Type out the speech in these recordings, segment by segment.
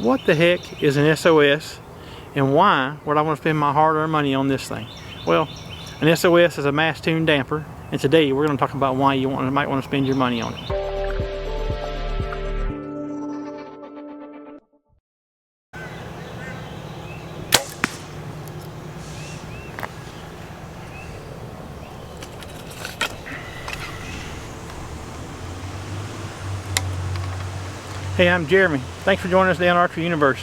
what the heck is an S.O.S. and why would I want to spend my hard-earned money on this thing? Well, an S.O.S. is a mass tune damper, and today we're going to talk about why you might want to spend your money on it. Hey, I'm Jeremy. Thanks for joining us today on Archery Universe.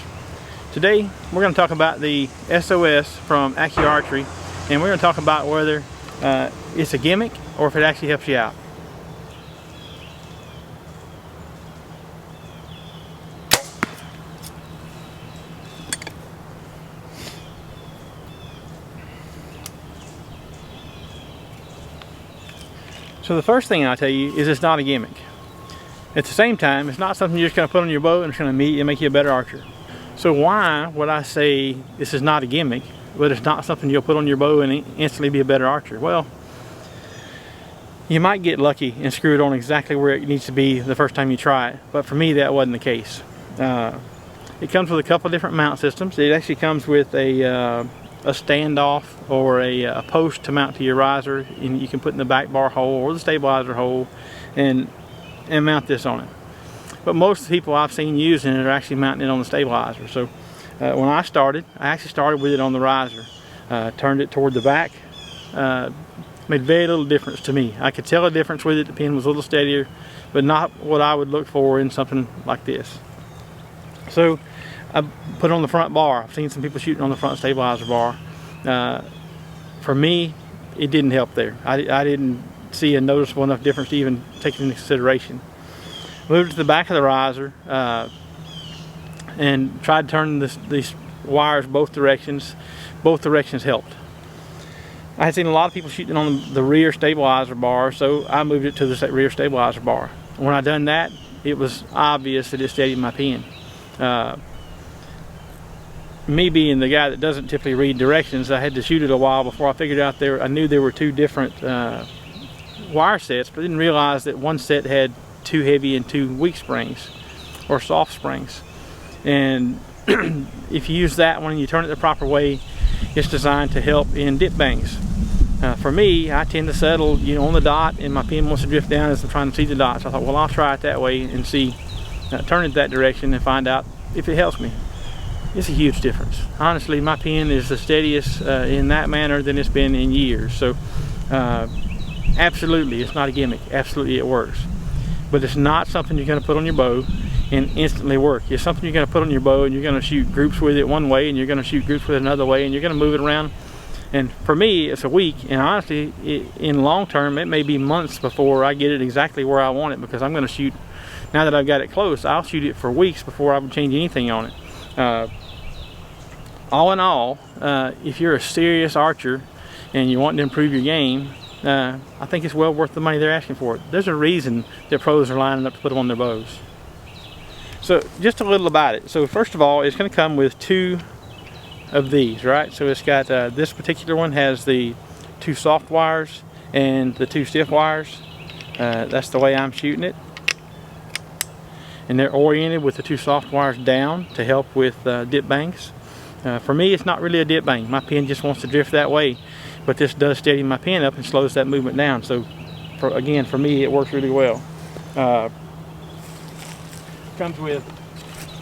Today we're going to talk about the S.O.S. from ACU Archery, and we're going to talk about whether it's a gimmick or if it actually helps you out. So the first thing I'll tell you is it's not a gimmick. At the same time, it's not something you're just going to put on your bow and it's going to make you a better archer. So why would I say this is not a gimmick, but it's not something you'll put on your bow and instantly be a better archer? Well, you might get lucky and screw it on exactly where it needs to be the first time you try it, but for me that wasn't the case. It comes with a couple of different mount systems. It actually comes with a standoff or a post to mount to your riser, and you can put in the back bar hole or the stabilizer hole and mount this on it. But most of the people I've seen using it are actually mounting it on the stabilizer. So when I actually started with it on the riser. Turned it toward the back. Made very little difference to me. I could tell a difference with it. The pin was a little steadier, but not what I would look for in something like this. So I put it on the front bar. I've seen some people shooting on the front stabilizer bar. For me, it didn't help there. I didn't see a noticeable enough difference to even take it into consideration. Moved to the back of the riser and tried turning these wires both directions. Both directions helped. I had seen a lot of people shooting on the rear stabilizer bar, so I moved it to the rear stabilizer bar. When I done that, it was obvious that it steadied my pin. Me being the guy that doesn't typically read directions, I had to shoot it a while before I figured out I knew there were two different wire sets, but I didn't realize that one set had 2 heavy and 2 weak springs or soft springs. And if you use that one and you turn it the proper way, it's designed to help in dip bangs. For me, I tend to settle on the dot, and my pin wants to drift down as I'm trying to see the dot. So I thought, well, I'll try it that way and see, turn it that direction and find out if it helps me. It's a huge difference. Honestly, my pin is the steadiest in that manner than it's been in years. So absolutely, it's not a gimmick. Absolutely, it works. But it's not something you're going to put on your bow and instantly work. It's something you're going to put on your bow and you're going to shoot groups with it one way and you're going to shoot groups with it another way and you're going to move it around. And for me, it's a week, and honestly, in long term, it may be months before I get it exactly where I want it, because I'm going to shoot, now that I've got it close, I'll shoot it for weeks before I would change anything on it. All in all, if you're a serious archer and you want to improve your game, I think it's well worth the money they're asking for it. There's a reason that pros are lining up to put them on their bows. So just a little about it. So first of all, it's going to come with 2 of these, right? So it's got this particular one has the 2 soft wires and the 2 stiff wires. That's the way I'm shooting it. And they're oriented with the 2 soft wires down to help with dip bangs. For me, it's not really a dip bang. My pin just wants to drift that way, but this does steady my pin up and slows that movement down. So again, for me, it works really well. Comes with,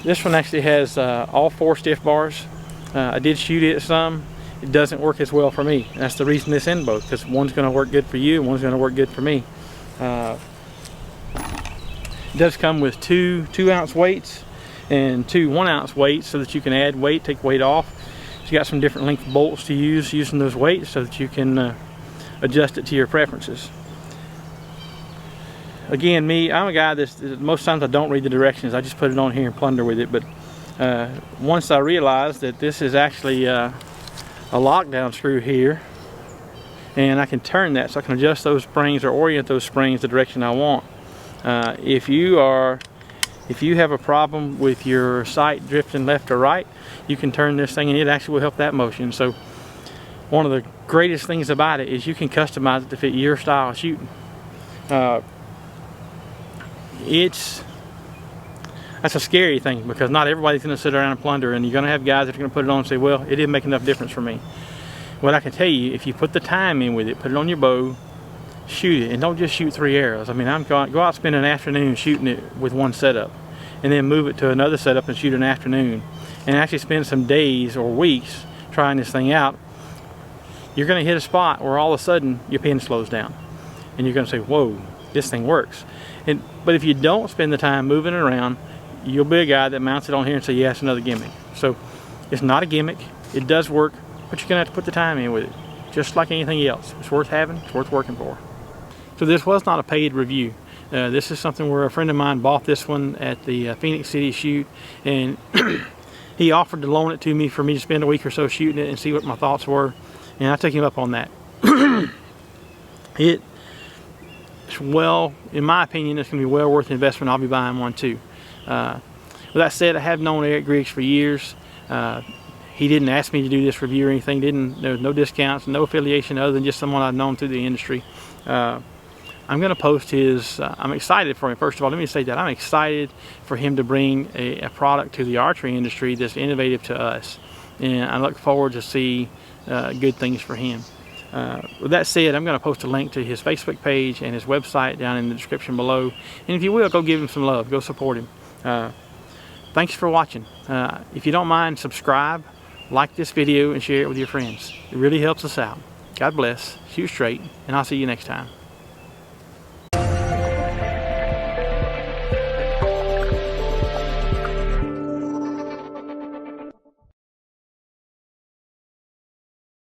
this one actually has all 4 stiff bars. I did shoot it some. It doesn't work as well for me. That's the reason it's in both, because one's going to work good for you and one's going to work good for me. It does come with 2 2-ounce weights and 2 1-ounce weights, so that you can add weight, take weight off. So you got some different length bolts to use using those weights, so that you can adjust it to your preferences. Again, I'm a guy that most times I don't read the directions. I just put it on here and plunder with it. But once I realized that this is actually a lockdown screw here, and I can turn that, so I can adjust those springs or orient those springs the direction I want. If you have a problem with your sight drifting left or right, you can turn this thing and it actually will help that motion. So one of the greatest things about it is you can customize it to fit your style of shooting. That's a scary thing, because not everybody's going to sit around and plunder, and you're going to have guys that are going to put it on and say, well, it didn't make enough difference for me. What I can tell you, if you put the time in with it, put it on your bow, shoot it, and don't just shoot 3 arrows. I mean, go out and spend an afternoon shooting it with one setup, and then move it to another setup and shoot an afternoon, and actually spend some days or weeks trying this thing out. You're going to hit a spot where all of a sudden your pin slows down, and you're going to say, whoa, this thing works. But if you don't spend the time moving it around, you'll be a guy that mounts it on here and say, yeah, it's another gimmick. So it's not a gimmick. It does work, but you're going to have to put the time in with it. Just like anything else. It's worth having, it's worth working for. So this was not a paid review. This is something where a friend of mine bought this one at the Phoenix City shoot, and he offered to loan it to me for me to spend a week or so shooting it and see what my thoughts were, and I took him up on that. Well, in my opinion, it's going to be well worth the investment. I'll be buying one too. With that said, I have known Eric Griggs for years. He didn't ask me to do this review or anything. There was no discounts, no affiliation other than just someone I've known through the industry. I'm going to post his, I'm excited for him. First of all, let me say that I'm excited for him to bring a product to the archery industry that's innovative to us. And I look forward to see good things for him. With that said, I'm going to post a link to his Facebook page and his website down in the description below. And if you will, go give him some love. Go support him. Thanks for watching. If you don't mind, subscribe, like this video, and share it with your friends. It really helps us out. God bless. Shoot straight, and I'll see you next time.